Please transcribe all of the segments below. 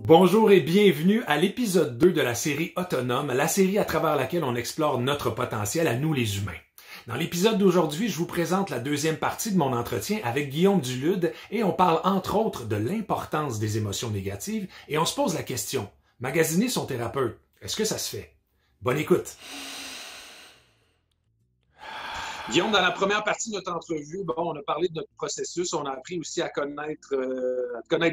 Bonjour et bienvenue à l'épisode 2 de la série Autonome, la série à travers laquelle on explore notre potentiel à nous les humains. Dans l'épisode d'aujourd'hui, je vous présente la deuxième partie de mon entretien avec Guillaume Dulude et on parle entre autres de l'importance des émotions négatives et on se pose la question, magasiner son thérapeute, est-ce que ça se fait? Bonne écoute! Guillaume, dans la première partie de notre entrevue, on a parlé de notre processus, on a appris aussi à te connaître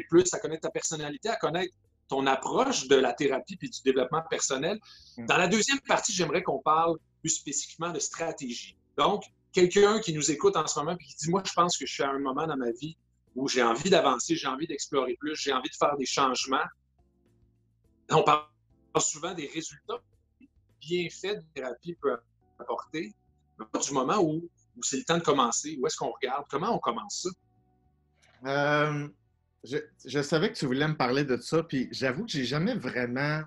plus, à connaître ta personnalité, à connaître ton approche de la thérapie et du développement personnel. Dans la deuxième partie, j'aimerais qu'on parle plus spécifiquement de stratégie. Donc, quelqu'un qui nous écoute en ce moment et qui dit, moi, je pense que je suis à un moment dans ma vie où j'ai envie d'avancer, j'ai envie d'explorer plus, j'ai envie de faire des changements. On parle souvent des résultats que bienfaits de thérapie peut apporter. Du moment où c'est le temps de commencer, où est-ce qu'on regarde? Comment on commence ça? Je savais que tu voulais me parler de ça, puis j'avoue que j'ai jamais vraiment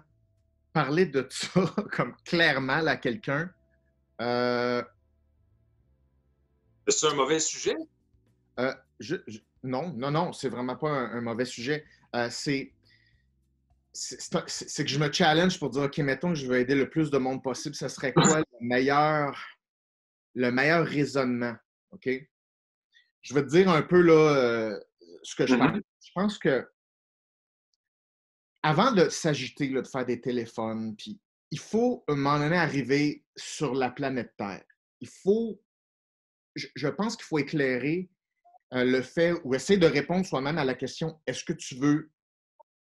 parlé de ça comme clairement à quelqu'un. C'est un mauvais sujet? Euh, non, c'est vraiment pas un mauvais sujet. C'est que je me challenge pour dire, OK, mettons que je veux aider le plus de monde possible, ça serait quoi le meilleur raisonnement? OK? Je vais te dire un peu là, ce que je pense. Je pense que avant de s'agiter, de faire des téléphones, puis il faut, à un moment donné, arriver sur la planète Terre. Il faut, je pense qu'il faut éclairer le fait ou essayer de répondre soi-même à la question, est-ce que tu veux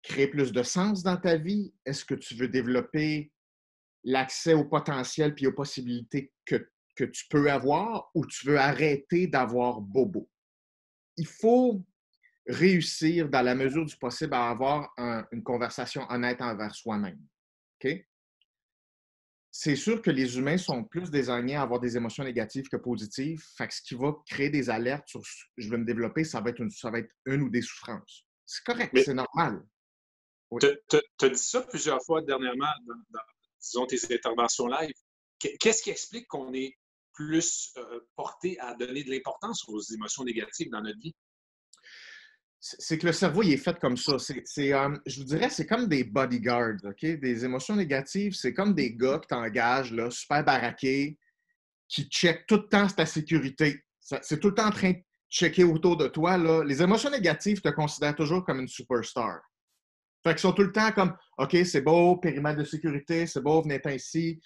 créer plus de sens dans ta vie? Est-ce que tu veux développer l'accès au potentiel puis aux possibilités que tu peux avoir ou tu veux arrêter d'avoir bobo? Il faut réussir, dans la mesure du possible, à avoir une conversation honnête envers soi-même. OK? C'est sûr que les humains sont plus désignés à avoir des émotions négatives que positives. Fait que ce qui va créer des alertes sur je vais me développer, ça va être une ou des souffrances. C'est correct, Mais c'est normal. Oui. tu as dit ça plusieurs fois dernièrement disons, tes interventions live. Qu'est-ce qui explique qu'on est plus porté à donner de l'importance aux émotions négatives dans notre vie? C'est que le cerveau, il est fait comme ça. Je vous dirais, c'est comme des bodyguards, OK? Des émotions négatives, c'est comme des gars que tu engages, là, super baraqués, qui checkent tout le temps ta sécurité. C'est tout le temps en train de checker autour de toi. Là. Les émotions négatives te considèrent toujours comme une superstar. Fait qu'ils sont tout le temps comme OK, c'est beau, périmètre de sécurité, c'est beau, venez ici.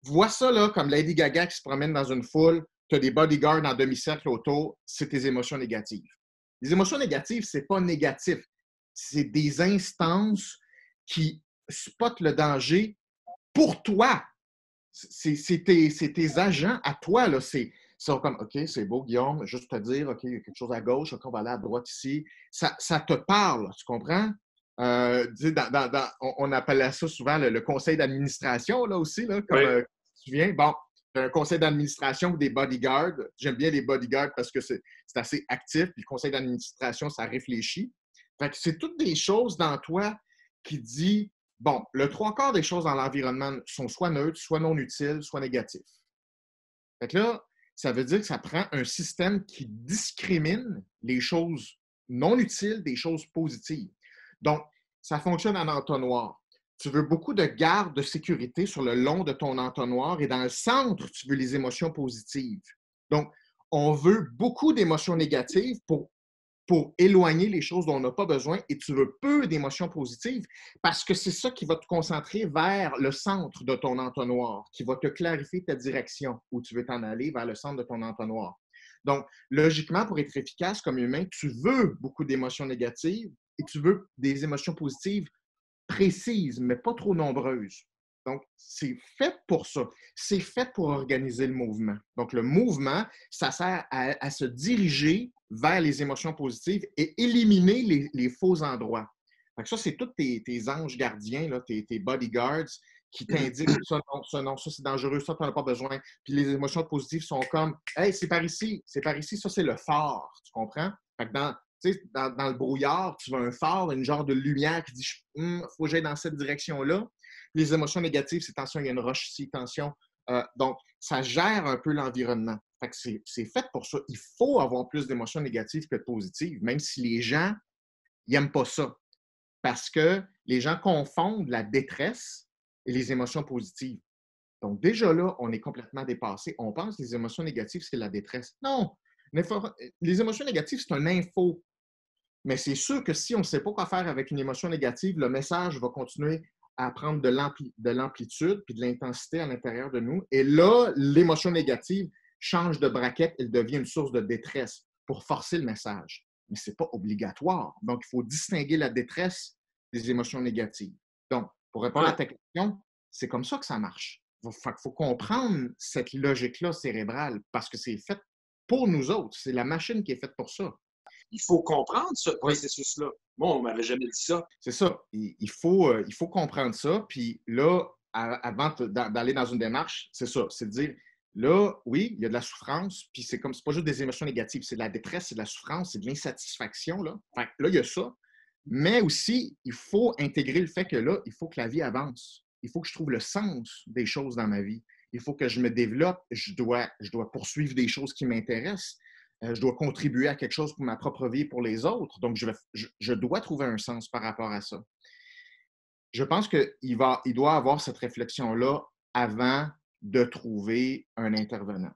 Vois ça là, comme Lady Gaga qui se promène dans une foule, tu as des bodyguards en demi-cercle autour, c'est tes émotions négatives. Les émotions négatives, c'est pas négatif. C'est des instances qui spotent le danger pour toi. C'est tes agents à toi. Là. Ils sont comme, OK, c'est beau, Guillaume, juste te dire, OK, il y a quelque chose à gauche, OK, on va aller à droite ici. Ça te parle, tu comprends? On appelait ça souvent le conseil d'administration, là aussi, là, comme Oui. tu viens. Bon, un conseil d'administration ou des bodyguards. J'aime bien les bodyguards parce que c'est assez actif. Puis le conseil d'administration, ça réfléchit. Fait que c'est toutes des choses dans toi qui dit, bon, le trois quarts des choses dans l'environnement sont soit neutres, soit non utiles, soit négatifs. Fait que là, ça veut dire que ça prend un système qui discrimine les choses non utiles des choses positives. Donc, ça fonctionne en entonnoir. Tu veux beaucoup de garde de sécurité sur le long de ton entonnoir et dans le centre, tu veux les émotions positives. Donc, on veut beaucoup d'émotions négatives pour éloigner les choses dont on n'a pas besoin et tu veux peu d'émotions positives parce que c'est ça qui va te concentrer vers le centre de ton entonnoir, qui va te clarifier ta direction où tu veux t'en aller vers le centre de ton entonnoir. Donc, logiquement, pour être efficace comme humain, tu veux beaucoup d'émotions négatives et tu veux des émotions positives précises, mais pas trop nombreuses. Donc, c'est fait pour ça. C'est fait pour organiser le mouvement. Donc, le mouvement, ça sert à se diriger vers les émotions positives et éliminer les faux endroits. Donc, ça, c'est tous tes anges gardiens, là, tes bodyguards qui t'indiquent ça, non, ça, c'est dangereux, ça, tu n'en as pas besoin. Puis les émotions positives sont comme, hey, c'est par ici, ça, c'est le phare, tu comprends? Fait que dans le brouillard, tu vois un phare, une genre de lumière qui dit, faut que j'aille dans cette direction-là. Les émotions négatives, c'est tension, il y a une roche ici, tension. Donc, ça gère un peu l'environnement. Fait que c'est fait pour ça. Il faut avoir plus d'émotions négatives que de positives, même si les gens n'aiment pas ça. parce que les gens confondent la détresse et les émotions positives. Donc, déjà là, on est complètement dépassé. On pense que les émotions négatives, c'est la détresse. Non! Les émotions négatives, c'est une info. Mais c'est sûr que si on ne sait pas quoi faire avec une émotion négative, le message va continuer à prendre de l'amplitude puis de l'intensité à l'intérieur de nous. Et là, l'émotion négative change de braquette, elle devient une source de détresse pour forcer le message. Mais ce n'est pas obligatoire. Donc, il faut distinguer la détresse des émotions négatives. Donc, pour répondre à ta question, c'est comme ça que ça marche. Il faut comprendre cette logique-là cérébrale parce que c'est fait pour nous autres. C'est la machine qui est faite pour ça. Il faut comprendre ce processus-là. Moi, on ne m'avait jamais dit ça. C'est ça. Il faut comprendre ça. Puis là, avant d'aller dans une démarche, c'est ça. C'est de dire, là, oui, il y a de la souffrance, puis c'est pas juste des émotions négatives, c'est de la détresse, c'est de la souffrance, c'est de l'insatisfaction. Là. Fait que là, il y a ça. Mais aussi, il faut intégrer le fait que là, il faut que la vie avance. Il faut que je trouve le sens des choses dans ma vie. Il faut que je me développe. Je dois poursuivre des choses qui m'intéressent. Je dois contribuer à quelque chose pour ma propre vie et pour les autres. Donc, je dois trouver un sens par rapport à ça. Je pense qu'il doit avoir cette réflexion-là avant de trouver un intervenant.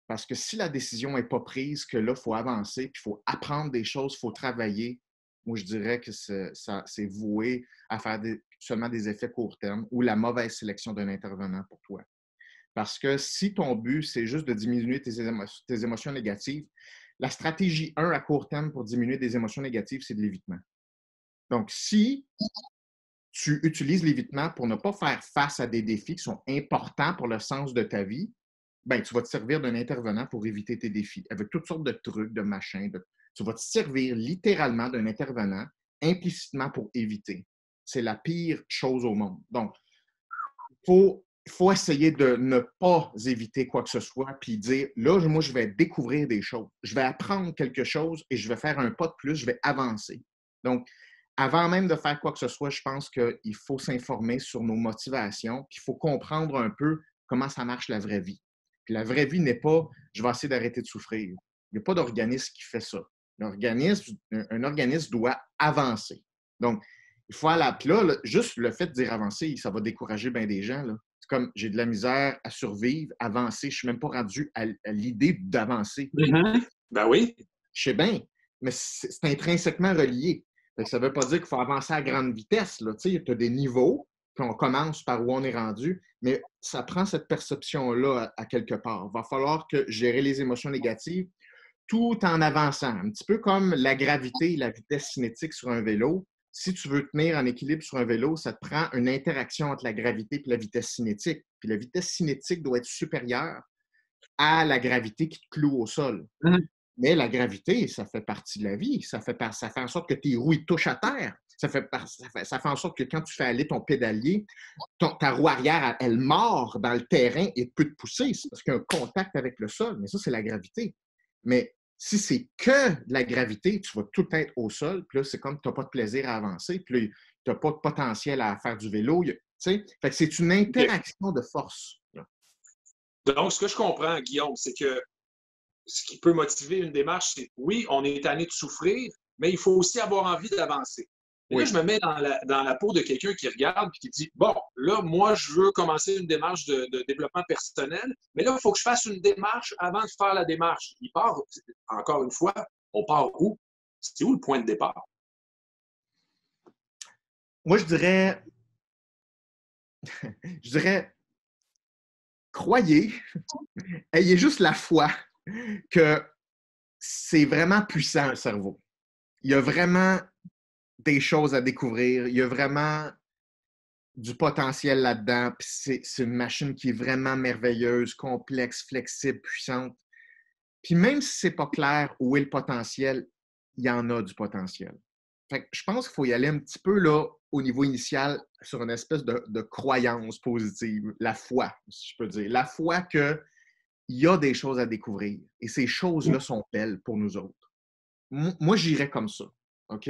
Parce que si la décision n'est pas prise, que là, il faut avancer, puis il faut apprendre des choses, il faut travailler, moi, je dirais que c'est voué à faire seulement des effets court terme ou la mauvaise sélection d'un intervenant pour toi. Parce que si ton but, c'est juste de diminuer tes émotions négatives, la stratégie 1 à court terme pour diminuer des émotions négatives, c'est de l'évitement. Donc, si tu utilises l'évitement pour ne pas faire face à des défis qui sont importants pour le sens de ta vie, ben, tu vas te servir d'un intervenant pour éviter tes défis, avec toutes sortes de trucs, de machins. Tu vas te servir littéralement d'un intervenant implicitement pour éviter. C'est la pire chose au monde. Donc, il faut essayer de ne pas éviter quoi que ce soit, puis dire, là, moi, je vais découvrir des choses. Je vais apprendre quelque chose et je vais faire un pas de plus, je vais avancer. Donc, avant même de faire quoi que ce soit, je pense qu'il faut s'informer sur nos motivations, puis il faut comprendre un peu comment ça marche la vraie vie. Puis la vraie vie n'est pas, je vais essayer d'arrêter de souffrir. Il n'y a pas d'organisme qui fait ça. Un organisme doit avancer. Donc, il faut aller. Puis là, juste le fait de dire avancer, ça va décourager bien des gens. Là. C'est comme j'ai de la misère à survivre, avancer. Je ne suis même pas rendu à l'idée d'avancer. Mm-hmm. Ben oui. Je sais bien, mais c'est intrinsèquement relié. Ça ne veut pas dire qu'il faut avancer à grande vitesse. Tu as des niveaux, puis on commence par où on est rendu, mais ça prend cette perception-là à quelque part. Il va falloir gérer les émotions négatives tout en avançant. Un petit peu comme la gravité et la vitesse cinétique sur un vélo. Si tu veux tenir en équilibre sur un vélo, ça te prend une interaction entre la gravité et la vitesse cinétique. Puis la vitesse cinétique doit être supérieure à la gravité qui te cloue au sol. Mm-hmm. Mais la gravité, ça fait partie de la vie. Ça fait en sorte que tes roues touchent à terre. Ça fait en sorte que quand tu fais aller ton pédalier, ta roue arrière, elle mord dans le terrain et peut te pousser. C'est parce qu'il y a un contact avec le sol. Mais ça, c'est la gravité. Mais si c'est que de la gravité, tu vas tout être au sol. Puis là, c'est comme tu n'as pas de plaisir à avancer. Puis là, tu n'as pas de potentiel à faire du vélo. Fait que c'est une interaction de force. Donc, ce que je comprends, Guillaume, c'est que ce qui peut motiver une démarche, c'est oui, on est tanné de souffrir, mais il faut aussi avoir envie d'avancer. Et là, je me mets dans la peau de quelqu'un qui regarde et qui dit, bon, là, moi, je veux commencer une démarche de développement personnel, mais là, il faut que je fasse une démarche avant de faire la démarche. Il part, encore une fois, on part où? C'est où le point de départ? Moi, je dirais, croyez, ayez juste la foi que c'est vraiment puissant, un cerveau. Il y a vraiment des choses à découvrir. Il y a vraiment du potentiel là-dedans. C'est une machine qui est vraiment merveilleuse, complexe, flexible, puissante. Puis même si c'est pas clair où est le potentiel, il y en a du potentiel. Fait que je pense qu'il faut y aller un petit peu là, au niveau initial sur une espèce de croyance positive. La foi, si je peux dire. La foi qu'il y a des choses à découvrir. Et ces choses-là sont belles pour nous autres. Moi, j'irais comme ça. OK?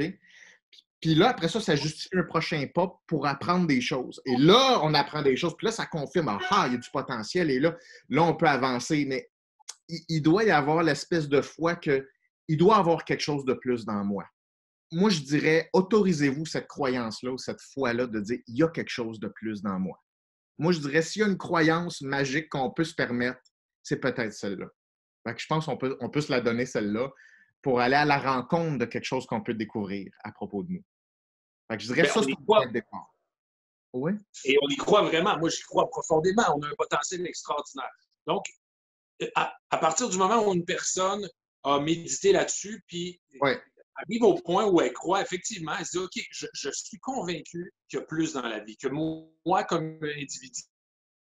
Puis là, après ça, ça justifie un prochain pas pour apprendre des choses. Et là, on apprend des choses. Puis là, ça confirme, il y a du potentiel. Et là, on peut avancer. Mais il doit y avoir l'espèce de foi qu'il doit y avoir quelque chose de plus dans moi. moi, je dirais, autorisez-vous cette croyance-là ou cette foi-là de dire, il y a quelque chose de plus dans moi. Moi, je dirais, s'il y a une croyance magique qu'on peut se permettre, c'est peut-être celle-là. Fait que je pense qu'on peut se la donner, celle-là, pour aller à la rencontre de quelque chose qu'on peut découvrir à propos de nous. Fait que je dirais Ben, ça, on c'est y un point croit de départ. Oui? et on y croit vraiment. Moi, j'y crois profondément. On a un potentiel extraordinaire. Donc, à partir du moment où une personne a médité là-dessus, puis Oui. arrive au point où elle croit, effectivement, elle se dit, OK, je suis convaincu qu'il y a plus dans la vie, que moi, comme individu,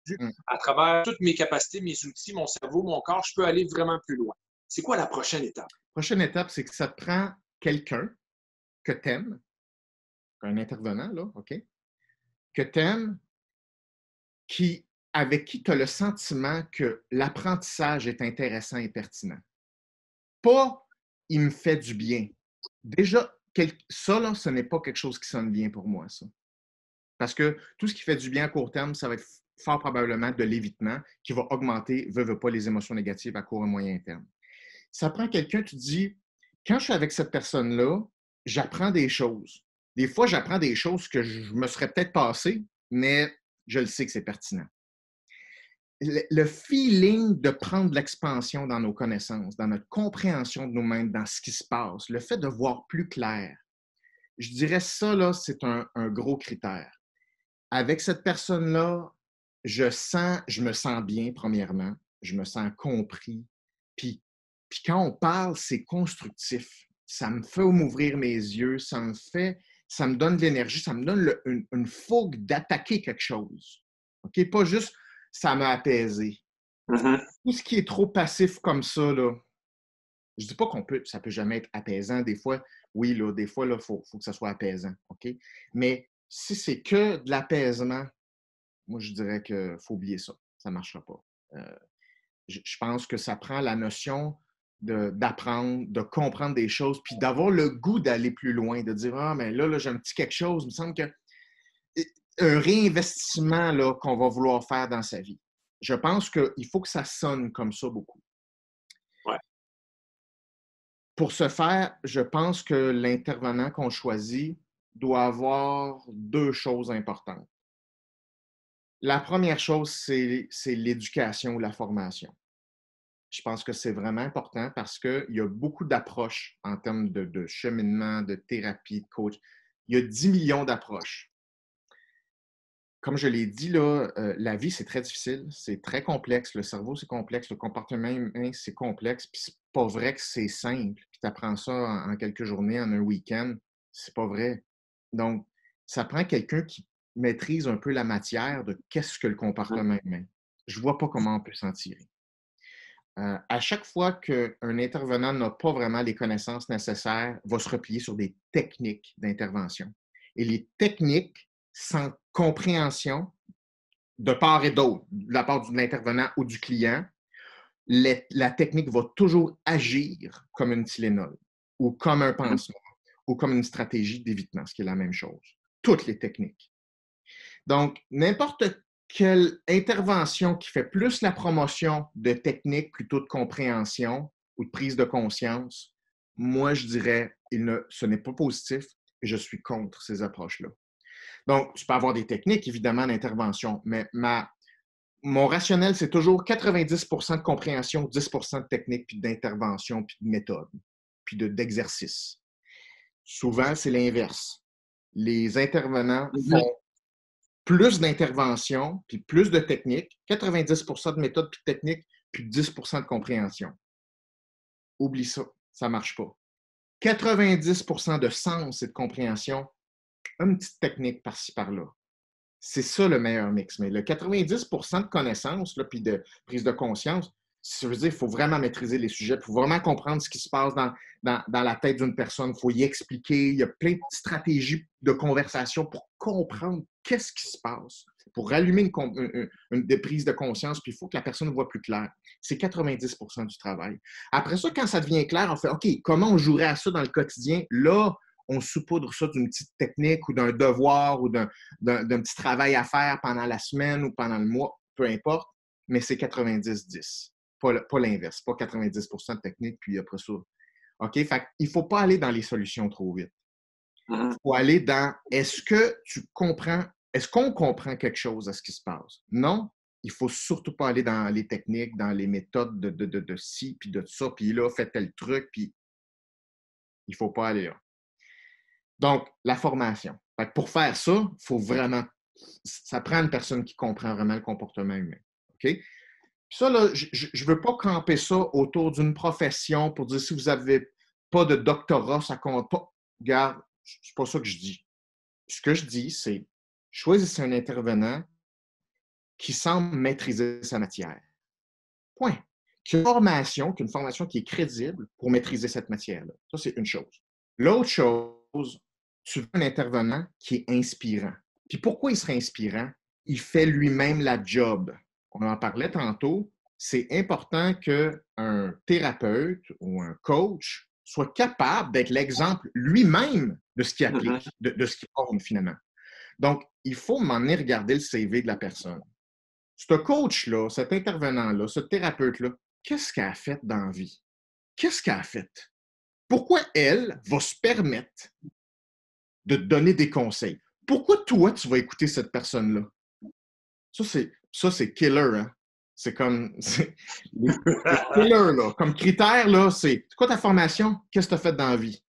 Mm. à travers toutes mes capacités, mes outils, mon cerveau, mon corps, je peux aller vraiment plus loin. C'est quoi la prochaine étape? Prochaine étape, c'est que ça te prend quelqu'un que tu aimes, un intervenant, là, OK? Que tu aimes, avec qui tu as le sentiment que l'apprentissage est intéressant et pertinent. Pas il me fait du bien. Déjà, ça, là, ce n'est pas quelque chose qui sonne bien pour moi, ça. Parce que tout ce qui fait du bien à court terme, ça va être fort probablement de l'évitement qui va augmenter, veut pas, les émotions négatives à court et moyen terme. Ça prend quelqu'un, tu te dis, quand je suis avec cette personne-là, j'apprends des choses. Des fois, j'apprends des choses que je me serais peut-être passé, mais je le sais que c'est pertinent. Le feeling de prendre de l'expansion dans nos connaissances, dans notre compréhension de nous-mêmes, dans ce qui se passe, le fait de voir plus clair, je dirais ça, là, c'est un gros critère. Avec cette personne-là, je me sens bien, premièrement. Je me sens compris. Puis quand on parle, c'est constructif. Ça me fait m'ouvrir mes yeux, ça me donne de l'énergie, ça me donne une fougue d'attaquer quelque chose. OK? Pas juste ça m'a apaisé. Mm-hmm. Tout ce qui est trop passif comme ça, là, je dis pas ça peut jamais être apaisant. Des fois, oui, là, des fois, il faut que ça soit apaisant. OK? Mais si c'est que de l'apaisement, moi, je dirais qu'il faut oublier ça. Ça ne marchera pas. Je pense que ça prend la notion d'apprendre, de comprendre des choses, puis d'avoir le goût d'aller plus loin, de dire, ah, mais là, j'ai un petit quelque chose, il me semble que un réinvestissement là, qu'on va vouloir faire dans sa vie. Je pense qu'il faut que ça sonne comme ça beaucoup. Ouais. Pour ce faire, je pense que l'intervenant qu'on choisit doit avoir deux choses importantes. La première chose, c'est l'éducation ou la formation. Je pense que c'est vraiment important parce qu'il y a beaucoup d'approches en termes de cheminement, de thérapie, de coach. Il y a 10 millions d'approches. Comme je l'ai dit, là, la vie, c'est très difficile, c'est très complexe. Le cerveau, c'est complexe. Le comportement humain, c'est complexe. Puis c'est pas vrai que c'est simple. Puis tu apprends ça en quelques journées, en un week-end. C'est pas vrai. Donc, ça prend quelqu'un qui maîtrise un peu la matière de qu'est-ce que le comportement humain. Je vois pas comment on peut s'en tirer. À chaque fois qu'un intervenant n'a pas vraiment les connaissances nécessaires, va se replier sur des techniques d'intervention. Et les techniques, sans compréhension de part et d'autre, de la part de l'intervenant ou du client, la technique va toujours agir comme une Tylenol ou comme un pansement ou comme une stratégie d'évitement, ce qui est la même chose. Toutes les techniques. Donc, n'importe quelle intervention qui fait plus la promotion de techniques plutôt de compréhension ou de prise de conscience, moi, je dirais, ce n'est pas positif et je suis contre ces approches-là. Donc, tu peux avoir des techniques, évidemment, d'intervention, mais mon rationnel, c'est toujours 90 de compréhension, 10 de technique, puis d'intervention, puis de méthode, puis d'exercice. Souvent, c'est l'inverse. Les intervenants font plus d'intervention, puis plus de technique, 90 de méthode puis de technique, puis 10 de compréhension. Oublie ça, ça ne marche pas. 90 de sens et de compréhension, une petite technique par-ci, par-là. C'est ça le meilleur mix. Mais le 90 de connaissance, là, puis de prise de conscience, ça veut dire qu'il faut vraiment maîtriser les sujets, il faut vraiment comprendre ce qui se passe dans la tête d'une personne. Il faut y expliquer. Il y a plein de stratégies de conversation pour comprendre qu'est-ce qui se passe, pour rallumer des prises de conscience, puis il faut que la personne voit plus clair. C'est 90 du travail. Après ça, quand ça devient clair, on fait OK, comment on jouerait à ça dans le quotidien? Là, on saupoudre ça d'une petite technique ou d'un devoir ou d'un petit travail à faire pendant la semaine ou pendant le mois, peu importe, mais c'est 90-10. Pas l'inverse, pas 90 de technique, puis après ça. OK? Fait il ne faut pas aller dans les solutions trop vite. Mhm. Il faut aller dans est-ce qu'on comprend quelque chose à ce qui se passe? Non, il ne faut surtout pas aller dans les techniques, dans les méthodes de ci, puis de ça, puis là, faites tel truc, puis il ne faut pas aller là. Donc, la formation. Fait que pour faire ça, il faut vraiment, ça prend une personne qui comprend vraiment le comportement humain. OK? Puis ça, là, je ne veux pas camper ça autour d'une profession pour dire si vous n'avez pas de doctorat, ça compte pas. Regarde, c'est pas ça que je dis. Ce que je dis, c'est choisissez un intervenant qui semble maîtriser sa matière. Point. Qu'une formation qui est crédible pour maîtriser cette matière-là. Ça, c'est une chose. L'autre chose, tu veux un intervenant qui est inspirant. Puis pourquoi il serait inspirant? Il fait lui-même la job. On en parlait tantôt. C'est important qu'un thérapeute ou un coach soit capable d'être l'exemple lui-même de ce qu'il applique, de ce qu'il forme finalement. Donc, il faut m'emmener regarder le CV de la personne. Ce coach-là, cet intervenant-là, ce thérapeute-là, qu'est-ce qu'elle a fait dans la vie? Qu'est-ce qu'elle a fait? Pourquoi elle va se permettre de te donner des conseils? Pourquoi toi, tu vas écouter cette personne-là? Ça, c'est killer, hein? C'est comme... C'est killer, là. Comme critère, là, c'est quoi ta formation? Qu'est-ce que tu as fait dans la vie?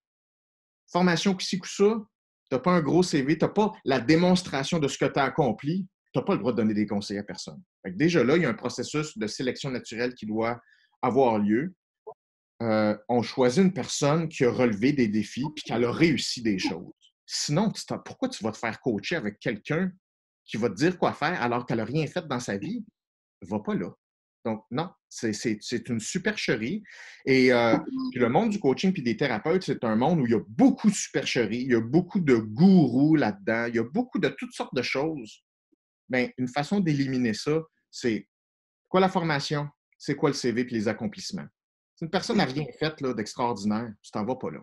Formation qui ci, coup ça, tu n'as pas un gros CV, tu n'as pas la démonstration de ce que tu as accompli, tu n'as pas le droit de donner des conseils à personne. Fait que déjà là, il y a un processus de sélection naturelle qui doit avoir lieu. On choisit une personne qui a relevé des défis puis qui a réussi des choses. Sinon, pourquoi tu vas te faire coacher avec quelqu'un qui va te dire quoi faire alors qu'elle n'a rien fait dans sa vie? Va pas là. Donc, non, c'est une supercherie. Et puis le monde du coaching puis des thérapeutes, c'est un monde où il y a beaucoup de supercheries, il y a beaucoup de gourous là-dedans, il y a beaucoup de toutes sortes de choses. Bien, une façon d'éliminer ça, c'est quoi la formation? C'est quoi le CV puis les accomplissements? Si une personne n'a rien fait là, d'extraordinaire, tu t'en vas pas là.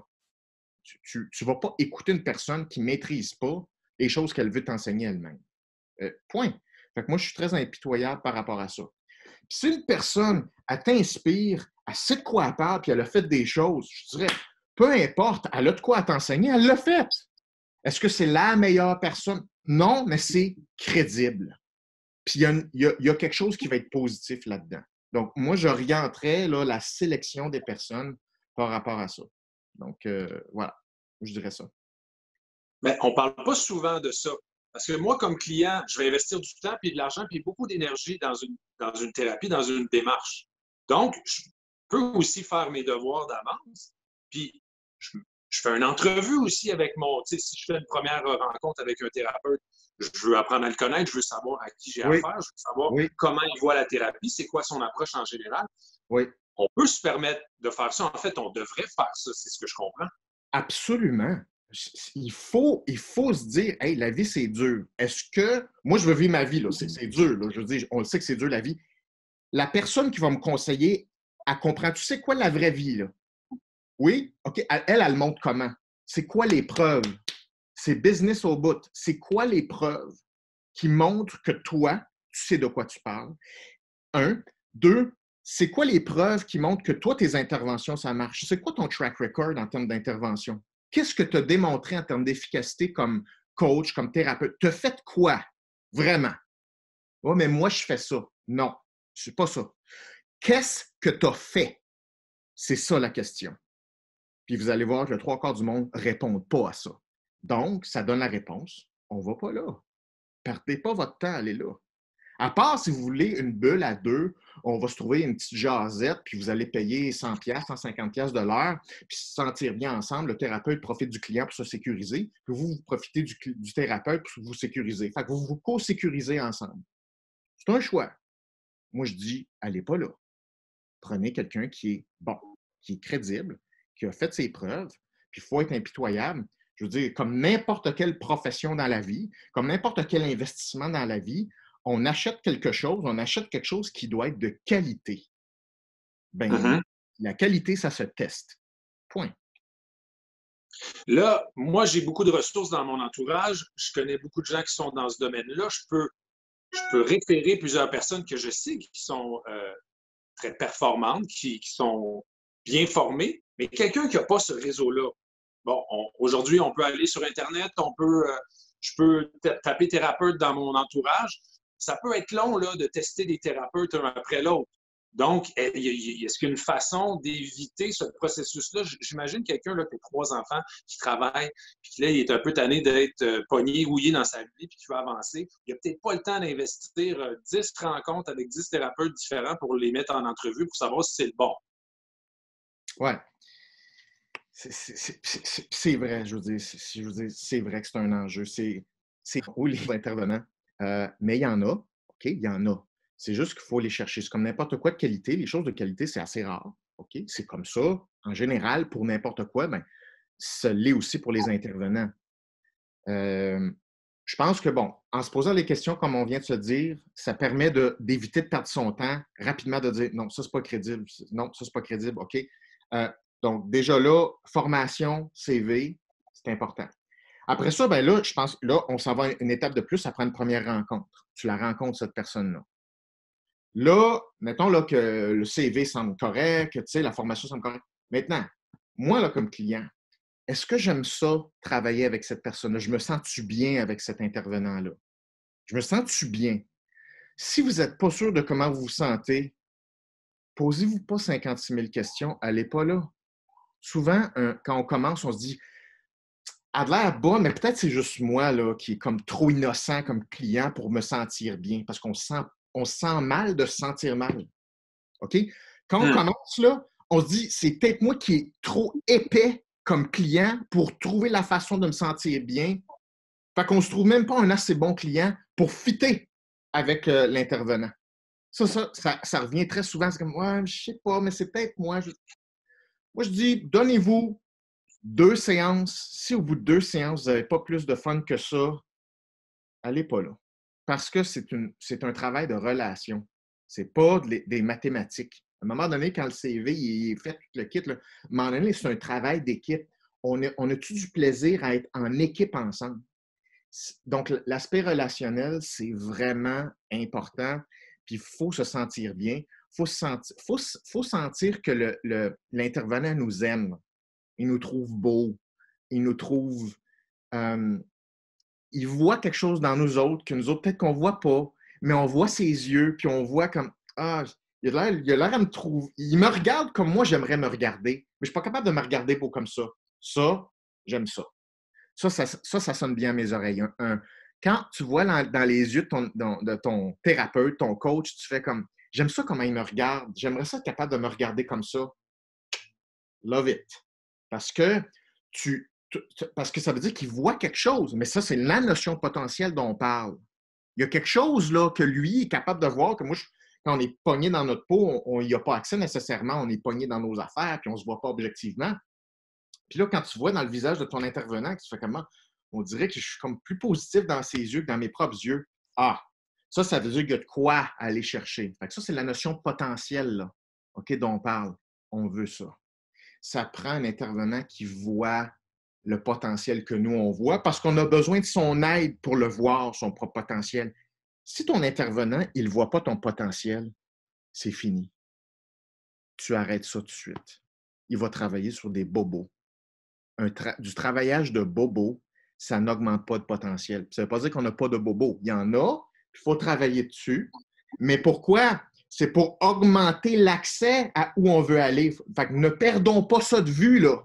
Tu ne vas pas écouter une personne qui ne maîtrise pas les choses qu'elle veut t'enseigner elle-même. Point. Fait que moi, je suis très impitoyable par rapport à ça. Puis si une personne, elle t'inspire, elle sait de quoi elle parle, puis elle a fait des choses, je dirais, peu importe, elle a de quoi t'enseigner, elle l'a fait. Est-ce que c'est la meilleure personne? Non, mais c'est crédible. Puis il y a quelque chose qui va être positif là-dedans. Donc, moi, j'orienterais là, la sélection des personnes par rapport à ça. Donc, voilà, je dirais ça. Mais on ne parle pas souvent de ça. Parce que moi, comme client, je vais investir du temps puis de l'argent puis beaucoup d'énergie dans une thérapie, dans une démarche. Donc, je peux aussi faire mes devoirs d'avance. Puis, je fais une entrevue aussi avec mon... Tu sais, si je fais une première rencontre avec un thérapeute, je veux apprendre à le connaître, je veux savoir à qui j'ai Oui, affaire, je veux savoir oui, comment il voit la thérapie, c'est quoi son approche en général. oui. On peut se permettre de faire ça. En fait, on devrait faire ça, c'est ce que je comprends. Absolument. Il faut se dire, hey, la vie, c'est dur. Est-ce que. Moi, je veux vivre ma vie, là. C'est dur, là. Je veux dire, on le sait que c'est dur, la vie. La personne qui va me conseiller, elle comprend. Tu sais quoi la vraie vie, là? Oui? OK. Elle montre comment? C'est quoi les preuves? C'est business au bout. C'est quoi les preuves qui montrent que toi, tu sais de quoi tu parles? Un. Deux, c'est quoi les preuves qui montrent que toi, tes interventions, ça marche? C'est quoi ton track record en termes d'intervention? Qu'est-ce que tu as démontré en termes d'efficacité comme coach, comme thérapeute? Tu as fait quoi? Vraiment? Oui, mais moi, je fais ça. Non, c'est pas ça. Qu'est-ce que tu as fait? C'est ça la question. Puis vous allez voir que le trois quarts du monde ne répondent pas à ça. Donc, ça donne la réponse. On ne va pas là. Perdez pas votre temps à aller là. À part si vous voulez une bulle à deux, on va se trouver une petite jasette, puis vous allez payer 100$, 150$ de l'heure, puis se sentir bien ensemble. Le thérapeute profite du client pour se sécuriser, puis vous profitez du thérapeute pour vous sécuriser. Fait que vous vous co-sécurisez ensemble. C'est un choix. Moi, je dis, allez pas là. Prenez quelqu'un qui est bon, qui est crédible, qui a fait ses preuves, puis il faut être impitoyable. Je veux dire, comme n'importe quelle profession dans la vie, comme n'importe quel investissement dans la vie, on achète quelque chose qui doit être de qualité. Bien, la qualité, ça se teste. Point. Là, moi, j'ai beaucoup de ressources dans mon entourage. Je connais beaucoup de gens qui sont dans ce domaine-là. Je peux référer plusieurs personnes que je sais qui sont très performantes, qui sont bien formées, mais quelqu'un qui n'a pas ce réseau-là, bon, aujourd'hui, on peut aller sur Internet, je peux taper thérapeute dans mon entourage. Ça peut être long là, de tester des thérapeutes un après l'autre. Donc, est-ce qu'il y a une façon d'éviter ce processus-là? J'imagine quelqu'un là, qui a 3 enfants, qui travaille, puis là, il est un peu tanné d'être pogné, rouillé dans sa vie, puis qui veut avancer. Il n'a peut-être pas le temps d'investir 10 rencontres avec 10 thérapeutes différents pour les mettre en entrevue pour savoir si c'est le bon. Ouais. C'est vrai, je veux dire, c'est vrai que c'est un enjeu. C'est oui, les intervenants, mais il y en a, OK? Il y en a. C'est juste qu'il faut les chercher. C'est comme n'importe quoi de qualité. Les choses de qualité, c'est assez rare, OK? C'est comme ça. En général, pour n'importe quoi, bien, ça l'est aussi pour les intervenants. Je pense que, bon, en se posant les questions, comme on vient de se dire, ça permet d'éviter de perdre son temps rapidement, de dire non, ça, c'est pas crédible. Non, ça, c'est pas crédible. OK? Donc, déjà là, formation, CV, c'est important. Après ça, ben là, je pense, là, on s'en va une étape de plus, ça prend une première rencontre. Tu la rencontres, cette personne-là. Là, mettons là, que le CV semble correct, que tu sais, la formation semble correcte. Maintenant, moi, là, comme client, est-ce que j'aime ça, travailler avec cette personne-là? Je me sens-tu bien avec cet intervenant-là? Je me sens-tu bien? Si vous n'êtes pas sûr de comment vous vous sentez, posez-vous pas 56 000 questions, allez pas là. Souvent, quand on commence, on se dit a de l'air bas, mais peut-être c'est juste moi là, qui est comme trop innocent comme client pour me sentir bien, parce on se sent mal de se sentir mal. OK? Quand on commence, là, on se dit, c'est peut-être moi qui est trop épais comme client pour trouver la façon de me sentir bien. Fait qu'on ne se trouve même pas un assez bon client pour fitter avec l'intervenant. Ça revient très souvent. C'est comme, ouais, je sais pas, mais c'est peut-être moi. Moi, je dis, donnez-vous 2 séances. Si au bout de 2 séances, vous n'avez pas plus de fun que ça, allez pas là. Parce que c'est un travail de relation. C'est pas des mathématiques. À un moment donné, quand le CV il est fait, tout le kit, là, à un moment donné, c'est un travail d'équipe. On a-tu du plaisir à être en équipe ensemble? Donc, l'aspect relationnel, c'est vraiment important. Puis, il faut se sentir bien. Il faut sentir que l'intervenant nous aime. Il nous trouve beaux. Il nous trouve... il voit quelque chose dans nous autres que nous autres, peut-être qu'on ne voit pas, mais on voit ses yeux, puis on voit comme ah, il a l'air à me trouver. Il me regarde comme moi, j'aimerais me regarder, mais je ne suis pas capable de me regarder beau comme ça. Ça, j'aime ça. Ça sonne bien à mes oreilles. Quand tu vois dans les yeux de ton thérapeute, ton coach, tu fais comme j'aime ça comment il me regarde. J'aimerais ça être capable de me regarder comme ça. Love it. Parce que parce que ça veut dire qu'il voit quelque chose, mais ça, c'est la notion potentielle dont on parle. Il y a quelque chose là que lui est capable de voir, que moi, quand on est pogné dans notre peau, on n'y a pas accès nécessairement, on est pogné dans nos affaires, puis on ne se voit pas objectivement. Puis là, quand tu vois dans le visage de ton intervenant, tu fais comment? On dirait que je suis comme plus positif dans ses yeux que dans mes propres yeux. Ah, ça veut dire qu'il y a de quoi aller chercher. Fait que ça, c'est la notion potentielle là, OK, dont on parle. On veut ça. Ça prend un intervenant qui voit le potentiel que nous, on voit, parce qu'on a besoin de son aide pour le voir, son propre potentiel. Si ton intervenant, il ne voit pas ton potentiel, c'est fini. Tu arrêtes ça tout de suite. Il va travailler sur des bobos. Du travaillage de bobos, ça n'augmente pas de potentiel. Ça ne veut pas dire qu'on n'a pas de bobos. Il y en a, il faut travailler dessus. Mais pourquoi? C'est pour augmenter l'accès à où on veut aller. Fait que ne perdons pas ça de vue, là.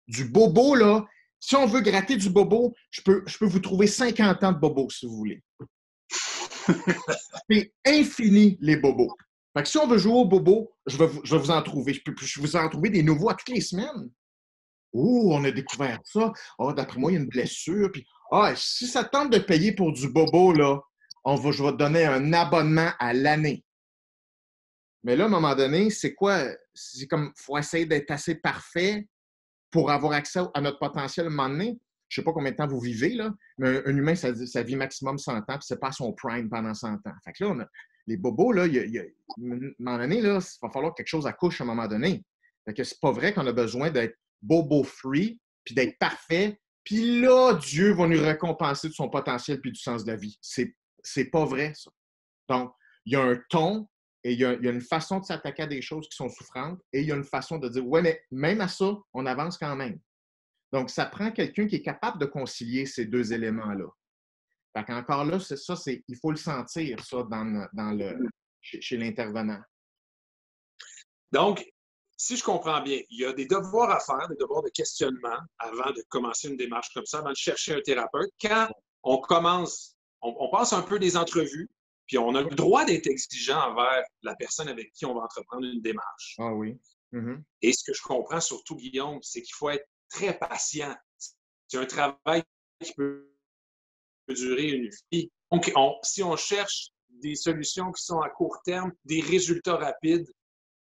Du bobo, là. Si on veut gratter du bobo, je peux vous trouver 50 ans de bobo, si vous voulez. C'est infini, les bobos. Fait que si on veut jouer au bobo, je vais vous en trouver. Je peux vous en trouver des nouveaux à toutes les semaines. Oh, on a découvert ça. Oh, d'après moi, il y a une blessure. Puis, si ça tente de payer pour du bobo, là, je vais te donner un abonnement à l'année. Mais là, à un moment donné, c'est quoi? C'est comme, il faut essayer d'être assez parfait pour avoir accès à notre potentiel à un moment donné. Je ne sais pas combien de temps vous vivez, là, mais un humain, ça vit maximum 100 ans, puis c'est pas son prime pendant 100 ans. Fait que là, les bobos, là, à un moment donné, là, il va falloir que quelque chose accouche à un moment donné. Fait que c'est pas vrai qu'on a besoin d'être bobo-free, puis d'être parfait, puis là, Dieu va nous récompenser de son potentiel puis du sens de la vie. C'est pas vrai, ça. Donc, il y a un ton et il y a une façon de s'attaquer à des choses qui sont souffrantes et il y a une façon de dire, ouais, mais même à ça, on avance quand même. Donc, ça prend quelqu'un qui est capable de concilier ces deux éléments-là. Fait qu'encore là, c'est ça, il faut le sentir, ça, chez l'intervenant. Donc, si je comprends bien, il y a des devoirs à faire, des devoirs de questionnement avant de commencer une démarche comme ça, avant de chercher un thérapeute. Quand on commence, on passe un peu des entrevues, puis on a le droit d'être exigeant envers la personne avec qui on va entreprendre une démarche. Ah oui. Mm-hmm. Et ce que je comprends surtout, Guillaume, c'est qu'il faut être très patient. C'est un travail qui peut durer une vie. Donc, si on cherche des solutions qui sont à court terme, des résultats rapides,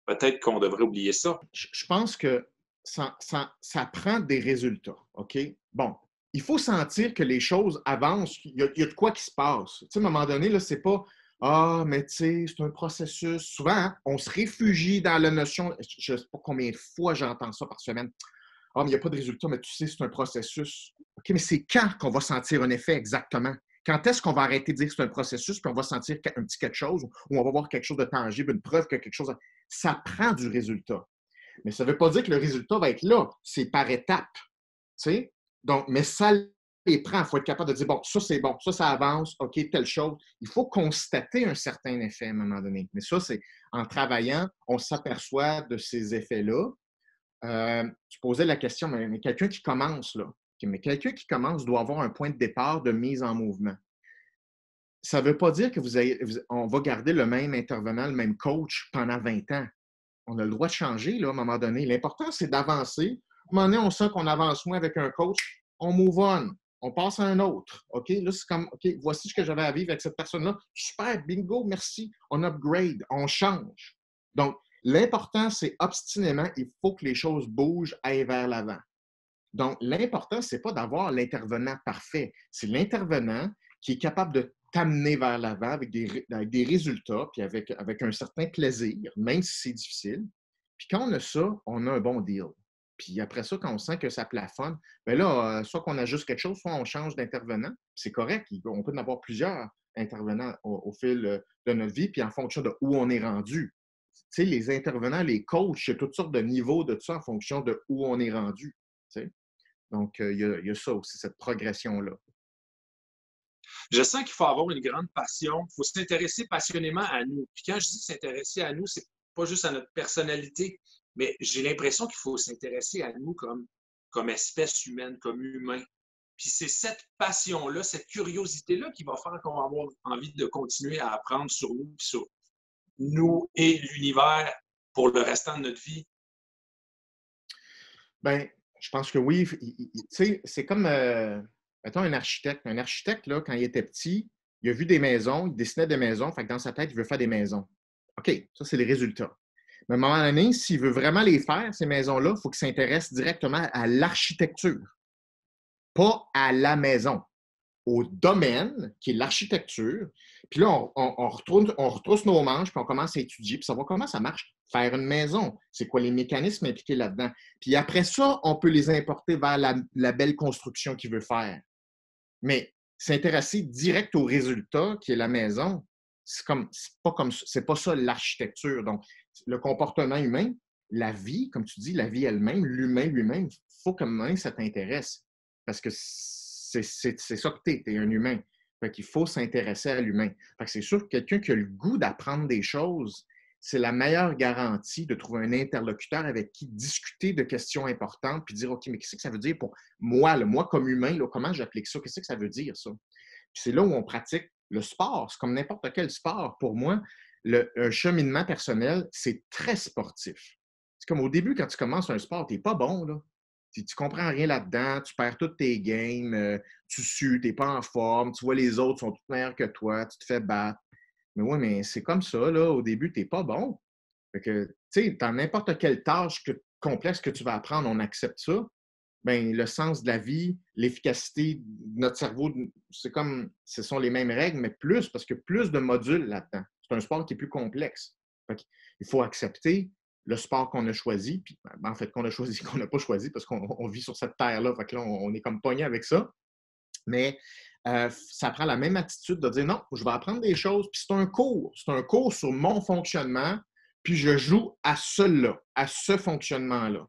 peut-être qu'on devrait oublier ça. Je pense que ça prend des résultats, OK? Bon, il faut sentir que les choses avancent. Il y a de quoi qui se passe. Tu sais, à un moment donné, là, c'est pas « Ah, mais tu sais, c'est un processus. » Souvent, hein, on se réfugie dans la notion, je ne sais pas combien de fois j'entends ça par semaine. « Ah, mais il n'y a pas de résultat, mais tu sais, c'est un processus. » OK, mais c'est quand qu'on va sentir un effet exactement? Quand est-ce qu'on va arrêter de dire que c'est un processus, puis on va sentir un petit quelque chose, ou on va voir quelque chose de tangible, une preuve que quelque chose... Ça prend du résultat. Mais ça ne veut pas dire que le résultat va être là. C'est par étapes. Tu sais? Donc, mais ça les prend. Il faut être capable de dire, bon, ça avance, OK, telle chose. Il faut constater un certain effet à un moment donné. Mais ça, c'est en travaillant, on s'aperçoit de ces effets-là. Tu posais la question, mais quelqu'un qui commence, là, mais quelqu'un qui commence doit avoir un point de départ de mise en mouvement. Ça ne veut pas dire que on va garder le même intervenant, le même coach pendant 20 ans. On a le droit de changer là, à un moment donné. L'important, c'est d'avancer. À un moment donné, on sent qu'on avance moins avec un coach, on move on. On passe à un autre. OK? Là, c'est comme, OK, voici ce que j'avais à vivre avec cette personne-là. Super, bingo, merci. On upgrade, on change. Donc, l'important, c'est obstinément, il faut que les choses bougent, aillent vers l'avant. Donc, l'important, ce n'est pas d'avoir l'intervenant parfait. C'est l'intervenant qui est capable de t'amener vers l'avant avec des résultats, puis avec un certain plaisir, même si c'est difficile. Puis quand on a ça, on a un bon deal. Puis après ça, quand on sent que ça plafonne, bien là, soit qu'on ajuste quelque chose, soit on change d'intervenant. C'est correct, on peut en avoir plusieurs intervenants au fil de notre vie, puis en fonction de où on est rendu. Tu sais, les intervenants, les coachs, il y a toutes sortes de niveaux de ça en fonction de où on est rendu. Tu sais? Donc, il y a ça aussi, cette progression-là. Je sens qu'il faut avoir une grande passion. Il faut s'intéresser passionnément à nous. Puis quand je dis s'intéresser à nous, c'est pas juste à notre personnalité, mais j'ai l'impression qu'il faut s'intéresser à nous comme espèce humaine, comme humain. Puis c'est cette passion-là, cette curiosité-là qui va faire qu'on va avoir envie de continuer à apprendre sur nous et l'univers pour le restant de notre vie. Bien, je pense que oui. Tu sais, c'est comme, mettons, un architecte. Un architecte, là, quand il était petit, il a vu des maisons, il dessinait des maisons, fait que dans sa tête, il veut faire des maisons. OK, ça, c'est les résultats. Mais à un moment donné, s'il veut vraiment les faire, ces maisons-là, il faut qu'il s'intéresse directement à l'architecture, pas à la maison, au domaine qui est l'architecture. Puis là, on retrousse nos manches, puis on commence à étudier, puis savoir comment ça marche. Faire une maison, c'est quoi les mécanismes impliqués là-dedans. Puis après ça, on peut les importer vers la belle construction qu'il veut faire. Mais s'intéresser direct au résultat qui est la maison, c'est pas ça l'architecture. Donc, le comportement humain, la vie, comme tu dis, la vie elle-même, l'humain lui-même, il faut que même ça t'intéresse. Parce que c'est ça que tu es un humain. Fait qu'il faut s'intéresser à l'humain. Fait que c'est sûr que quelqu'un qui a le goût d'apprendre des choses, c'est la meilleure garantie de trouver un interlocuteur avec qui discuter de questions importantes puis dire, OK, mais qu'est-ce que ça veut dire pour moi, moi comme humain, là, comment j'applique ça? Qu'est-ce que ça veut dire, ça? Puis c'est là où on pratique le sport. C'est comme n'importe quel sport. Pour moi, un cheminement personnel, c'est très sportif. C'est comme au début, quand tu commences un sport, tu n'es pas bon, là. Tu ne comprends rien là-dedans, tu perds toutes tes games, tu sues, tu n'es pas en forme, tu vois les autres sont tous meilleurs que toi, tu te fais battre. Mais oui, mais c'est comme ça, là. Au début, tu n'es pas bon. Fait que, tu sais, dans n'importe quelle tâche complexe que tu vas apprendre, on accepte ça. Bien, le sens de la vie, l'efficacité de notre cerveau, c'est comme, ce sont les mêmes règles, mais plus, parce que plus de modules là-dedans. C'est un sport qui est plus complexe. Fait il faut accepter le sport qu'on a choisi, puis en fait, qu'on a choisi, qu'on n'a pas choisi, parce qu'on vit sur cette terre-là. Fait que là, on est comme pogné avec ça. Mais ça prend la même attitude de dire non, je vais apprendre des choses, puis c'est un cours sur mon fonctionnement, puis je joue à cela, à ce fonctionnement-là.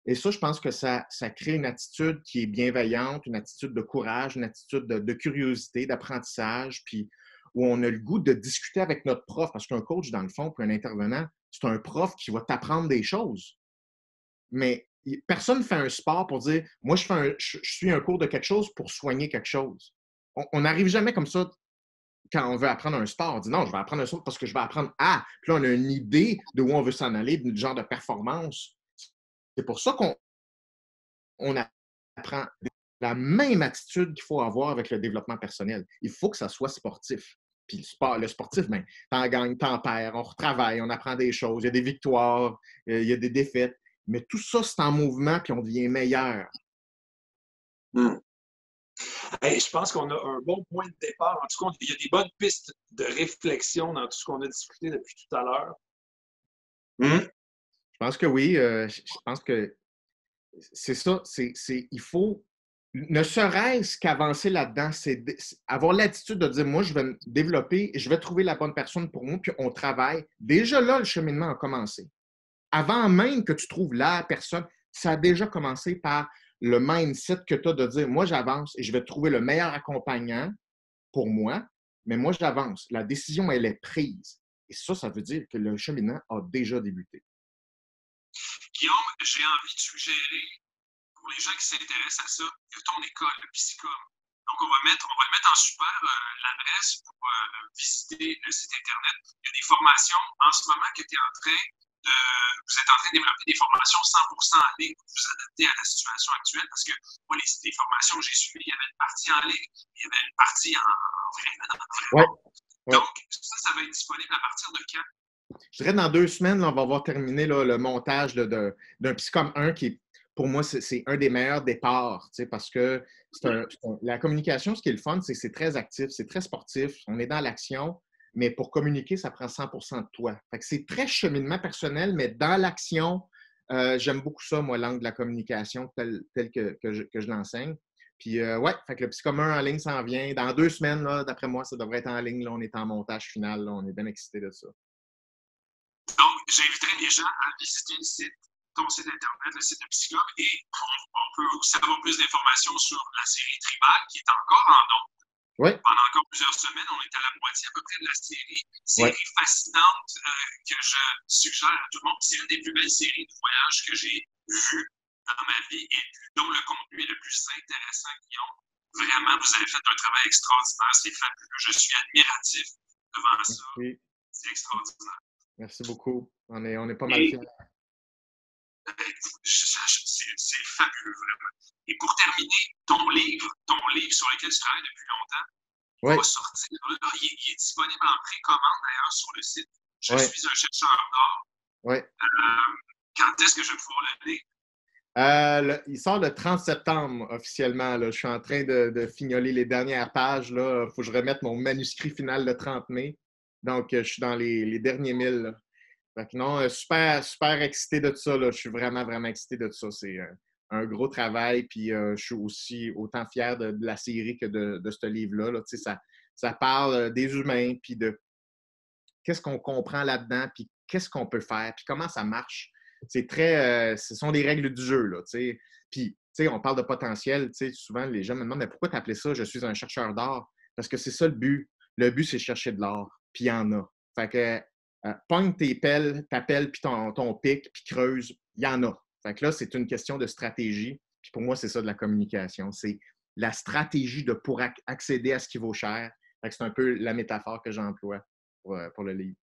Et ça, je pense que ça crée une attitude qui est bienveillante, une attitude de courage, une attitude de curiosité, d'apprentissage, puis où on a le goût de discuter avec notre prof, parce qu'un coach, dans le fond, puis un intervenant, c'est un prof qui va t'apprendre des choses. Mais personne ne fait un sport pour dire, moi, je suis un cours de quelque chose pour soigner quelque chose. On n'arrive jamais comme ça quand on veut apprendre un sport. On dit non, je vais apprendre un sport parce que je vais apprendre à. Puis là, on a une idée de où on veut s'en aller, du genre de performance. C'est pour ça qu'on apprend la même attitude qu'il faut avoir avec le développement personnel. Il faut que ça soit sportif. Puis le sportif, ben, t'en gagnes, t'en perds, on retravaille, on apprend des choses, il y a des victoires, il y a des défaites. Mais tout ça, c'est en mouvement, puis on devient meilleur. Hmm. Hey, je pense qu'on a un bon point de départ. En tout cas, il y a des bonnes pistes de réflexion dans tout ce qu'on a discuté depuis tout à l'heure. Je pense que oui. Je pense que c'est ça. Il faut, ne serait-ce qu'avancer là-dedans, c'est avoir l'attitude de dire, moi, je vais me développer, je vais trouver la bonne personne pour moi, puis on travaille. Déjà là, le cheminement a commencé. Avant même que tu trouves la personne, ça a déjà commencé par le mindset que tu as de dire, moi, j'avance et je vais trouver le meilleur accompagnant pour moi, mais moi, j'avance. La décision, elle est prise. Et ça veut dire que le cheminement a déjà débuté. Guillaume, j'ai envie de suggérer pour les gens qui s'intéressent à ça, que ton école, le Psychom. Donc, on va le mettre en super l'adresse pour visiter le site Internet. Il y a des formations en ce moment que tu es en train vous êtes en train de développer des formations 100% en ligne pour vous adapter à la situation actuelle parce que moi, les formations que j'ai suivies, il y avait une partie en ligne, il y avait une partie en vrai. Ouais. Donc, ça va être disponible à partir de quand? Je dirais dans 2 semaines, là, on va avoir terminé là, le montage d'un Psychom 1 qui, pour moi, c'est un des meilleurs départs, parce que la communication, ce qui est le fun, c'est que c'est très actif, c'est très sportif, on est dans l'action, mais pour communiquer, ça prend 100% de toi. Fait que c'est très cheminement personnel, mais dans l'action, j'aime beaucoup ça, moi, l'angle de la communication tel que je l'enseigne. Puis, ouais, fait que le Psychom 1 en ligne s'en vient. Dans 2 semaines, d'après moi, ça devrait être en ligne. Là, on est en montage final. Là, on est bien excités de ça. Donc, j'inviterai les gens à visiter ton site Internet, le site de Psychom, et on peut aussi avoir plus d'informations sur la série Tribal, qui est encore en ondes. Oui. Pendant encore plusieurs semaines, on est à la moitié à peu près de la série fascinante que je suggère à tout le monde. C'est une des plus belles séries de voyages que j'ai vues dans ma vie et dont le contenu est le plus intéressant qu'ils ont. Vraiment, vous avez fait un travail extraordinaire, c'est fabuleux. Je suis admiratif devant ça. Oui. C'est extraordinaire. Merci beaucoup. On est pas mal fiers. C'est fabuleux, vraiment. Et pour terminer, ton livre sur lequel tu travailles depuis longtemps, va sortir. Là, il est disponible en précommande, d'ailleurs, sur le site. Je suis un chercheur d'or. Quand est-ce que je vais pouvoir le lire? Il sort le 30 septembre officiellement. Là. Je suis en train de fignoler les dernières pages. Il faut que je remette mon manuscrit final le 30 mai. Donc, je suis dans les derniers 1000. Là. Fait que non, super, super excité de ça. Là. Je suis vraiment, vraiment excité de ça. C'est un gros travail. Puis je suis aussi autant fier de la série que de ce livre-là. Là. Ça parle des humains, puis de qu'est-ce qu'on comprend là-dedans, puis qu'est-ce qu'on peut faire, puis comment ça marche. C'est très, ce sont des règles du jeu. Là, puis, on parle de potentiel. Souvent, les gens me demandent mais pourquoi tu appelais ça « Je suis un chercheur d'or » Parce que c'est ça le but. Le but, c'est chercher de l'or. Puis il y en a. Fait que pogne tes pelles, ta pelle, puis ton pic, puis creuse. Il y en a. Fait que là, c'est une question de stratégie. Puis pour moi, c'est ça de la communication. C'est la stratégie pour accéder à ce qui vaut cher. Fait que c'est un peu la métaphore que j'emploie pour le livre.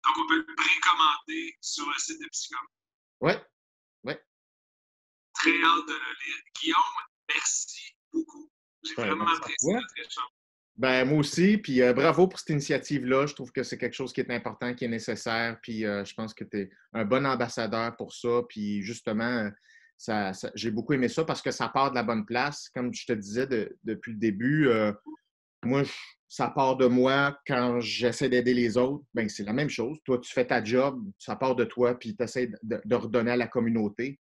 Donc, on peut le précommander sur le site de Psychom. Oui. Très hâte de le lire. Guillaume, merci beaucoup. J'ai vraiment apprécié notre échange. Ben, moi aussi, puis bravo pour cette initiative-là. Je trouve que c'est quelque chose qui est important, qui est nécessaire, puis je pense que tu es un bon ambassadeur pour ça. Puis justement, j'ai beaucoup aimé ça parce que ça part de la bonne place. Comme je te disais depuis le début, moi, ça part de moi quand j'essaie d'aider les autres. Ben, c'est la même chose. Toi, tu fais ta job, ça part de toi, puis tu essaies de redonner à la communauté.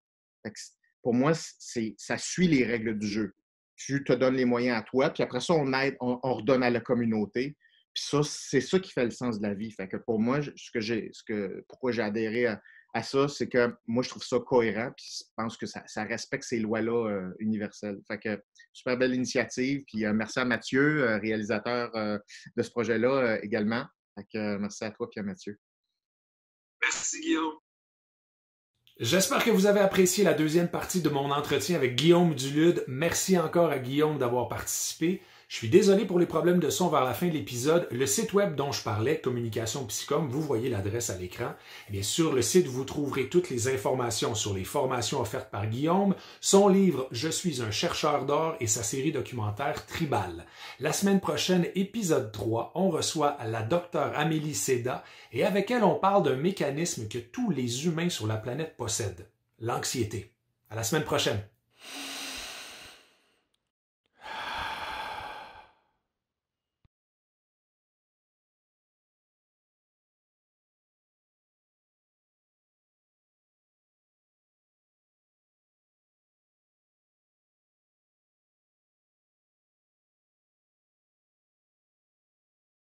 Pour moi, ça suit les règles du jeu. Tu te donnes les moyens à toi, puis après ça, on aide, on redonne à la communauté. Puis ça, c'est ça qui fait le sens de la vie. Fait que pour moi, pourquoi j'ai adhéré à à ça, c'est que moi, je trouve ça cohérent, puis je pense que ça respecte ces lois-là universelles. Fait que, super belle initiative, puis merci à Mathieu, réalisateur de ce projet-là également. Fait que, merci à toi, puis à Mathieu. Merci, Guillaume. J'espère que vous avez apprécié la deuxième partie de mon entretien avec Guillaume Dulude. Merci encore à Guillaume d'avoir participé. Je suis désolé pour les problèmes de son vers la fin de l'épisode. Le site web dont je parlais, Communication Psychom, vous voyez l'adresse à l'écran. Eh bien, sur le site, vous trouverez toutes les informations sur les formations offertes par Guillaume, son livre « Je suis un chercheur d'or » et sa série documentaire « Tribal ». La semaine prochaine, épisode 3, on reçoit la docteure Amélie Seda et avec elle, on parle d'un mécanisme que tous les humains sur la planète possèdent, l'anxiété. À la semaine prochaine.